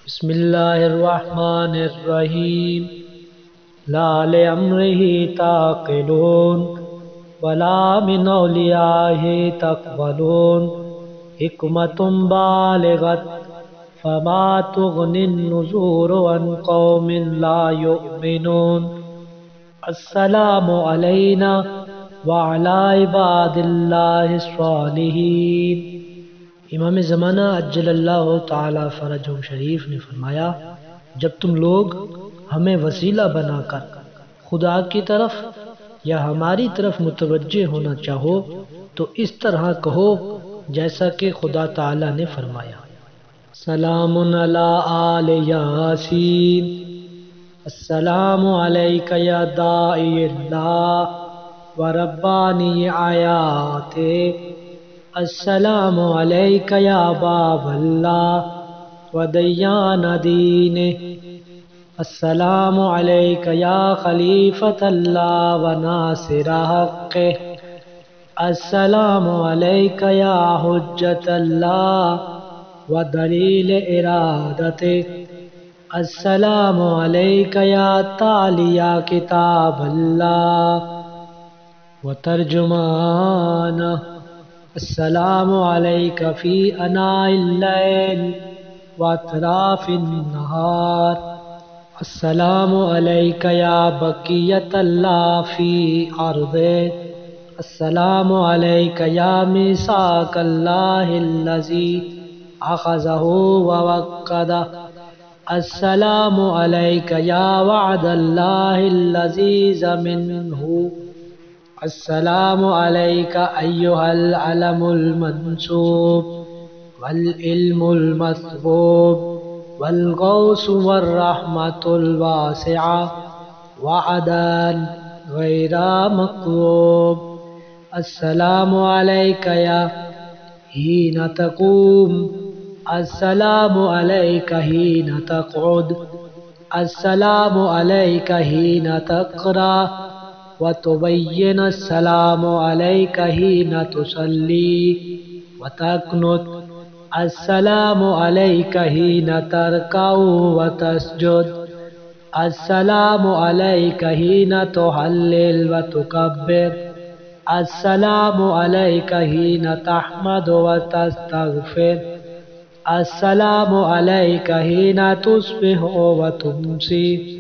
بسم اللہ الرحمن الرحیم لا لأمره تعقلون ولا من اولیائه تقبلون حکمت بالغت فما تغنی النذور عن قوم لا یؤمنون السلام علینا وعلی عباد اللہ الصالحین۔ امام زمانہ عجل اللہ تعالی فرجہ شریف نے فرمایا، جب تم لوگ ہمیں وسیلہ بنا کر خدا کی طرف یا ہماری طرف متوجہ ہونا چاہو تو اس طرح کہو جیسا کہ خدا تعالی نے فرمایا، سلام علی آل یاسین، السلام علیک یا داعی اللہ و ربانی آیات، السلام علیک یا باب اللہ و دیان دین، السلام علیک یا خلیفۃ اللہ و ناصر حق، السلام علیک یا حجت اللہ و دلیل ارادت، السلام علیک یا تالیہ کتاب اللہ و ترجمان، السلام علیک فی اناء اللیل و اطراف النہار، السلام علیک یا بقیت اللہ فی ارضہ، السلام علیک یا میثاق اللہ الذی اخذہ ووقدہ، السلام علیک یا وعد اللہ الذی ضمنہ، السلام علیک ایہا العلم المنصوب والعلم المثبوب والغوث والرحمۃ الواسعہ وعدان غیر مکروب، السلام علیک یا حین تقوم، السلام علیک حین تقعد، السلام علیک حین تقرأ وتبین، السلام علیک حین تصلی وتقنت، السلام علیک حین ترکع وتسجد، السلام علیک حین تحلل وتکبر، السلام علیک حین تحمد وتستغفر، السلام علیک حین تصبح وتمسی،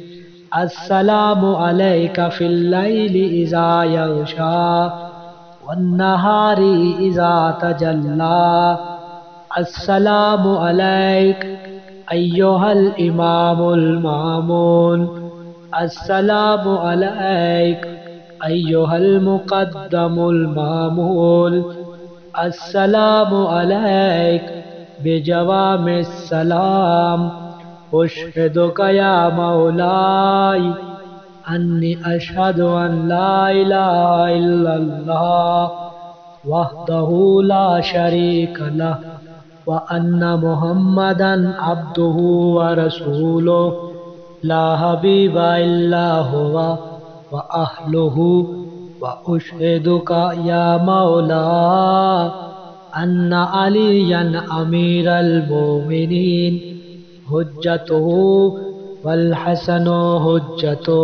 السلام علیک فی اللیل اذا یغشی والنہار اذا تجلی، السلام علیک ایہا الامام المامون، السلام علیک ایہا المقدم المامول، السلام علیک بجوامع السلام، اشہدک یا مولائی انی اشہد ان لا الہ الا اللہ وحدہ لا شریک لہ وان محمدا عبدہ ورسولہ لا حبیب الا ہوا واہلہ، واشہدک یا مولا ان علیا امیر المومنین حجتہ والحسن حجتہ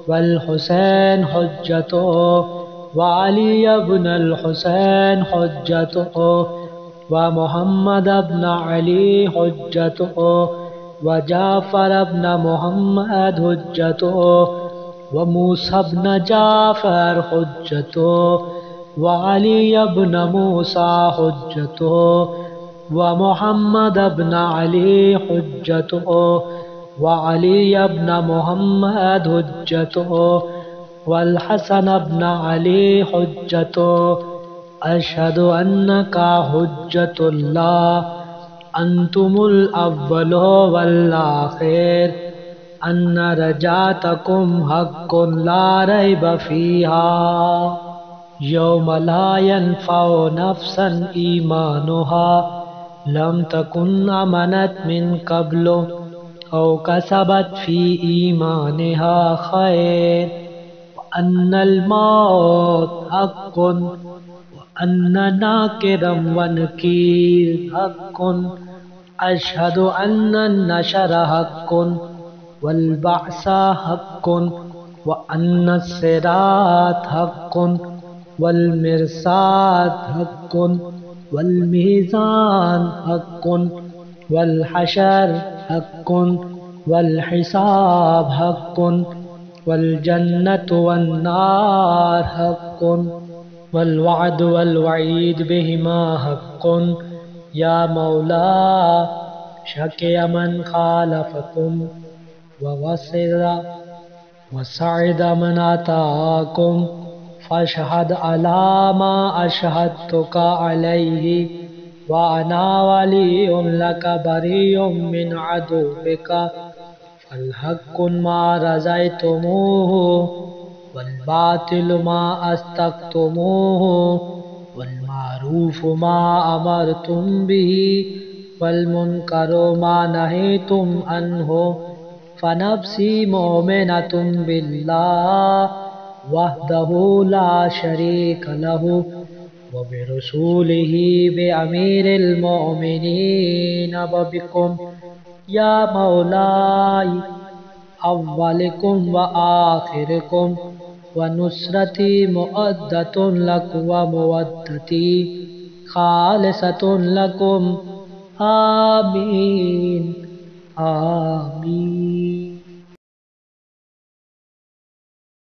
والحسین حجتہ وعلی ابن الحسین حجتہ ومحمد ابن علی حجتہ وجعفر ابن محمد حجتہ وموسى ابن جعفر حجتہ وعلی ابن موسى حجتہ ومحمد ابن علی حجتہ وعلی ابن محمد حجتہ والحسن ابن علی حجتہ، اشہد انک حجت اللہ، انتم الاول والآخر، ان رجعتکم حق لا ریب فیہا، یوم لا ینفع نفسا ایمانها لم تکن آمنت من قبل او کسبت فی ایمانها خیر، وان الموت حق وان ناکرا ونکیر حق أشهد أن النشر حق والبعث حق وأن الصراط حق والمرصاد حق والميزان حق والحشر حق والحساب حق والجنة والنار حق والوعد والوعيد بهما حق يا مولا شقي من خالفكم ووصل وسعد من أتاكم فاشهد على ما أشهدتك عليه وأنا ولي لك بريء من عدوك فالحق ما رزيتموه والباطل ما أستقتموه والمعروف ما أمرتم به والمنكر ما نهيتم عنه فنفسي مؤمنة بالله وحده لا شريك له وبرسوله بأمير المؤمنين وبكم يا مولاي أولكم وآخركم ونصرتي مؤدة لكم ومودتي خالصة لكم آمين آمين